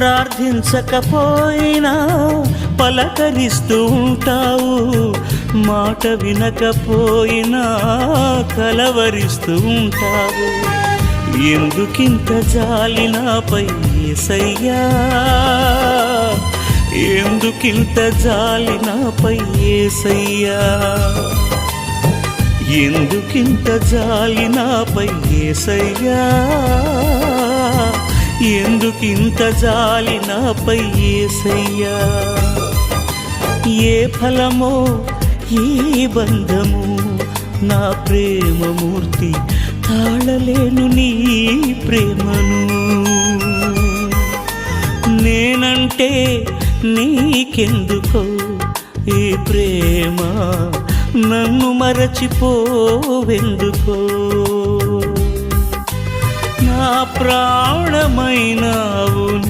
ప్రార్థించకపోయినా పలకరిస్తూ ఉంటావు, మాట వినకపోయినా కలవరిస్తూ ఉంటావు. ఎందుకింత జాలి నాపై యేసయ్యా, ఎందుకింత జాలి నాపై యేసయ్యా, ఎందుకింత జాలి నాపై యేసయ్యా, ఎందుకింత జాలి నాపై యేసయ్యా. ఏ ఫలమో ఈ బంధము, నా ప్రేమమూర్తి తాళలేను నీ ప్రేమను. నేనంటే నీకెందుకో ఈ ప్రేమ, నన్ను మరచిపోవెందుకో. నా ప్రాణమైనావు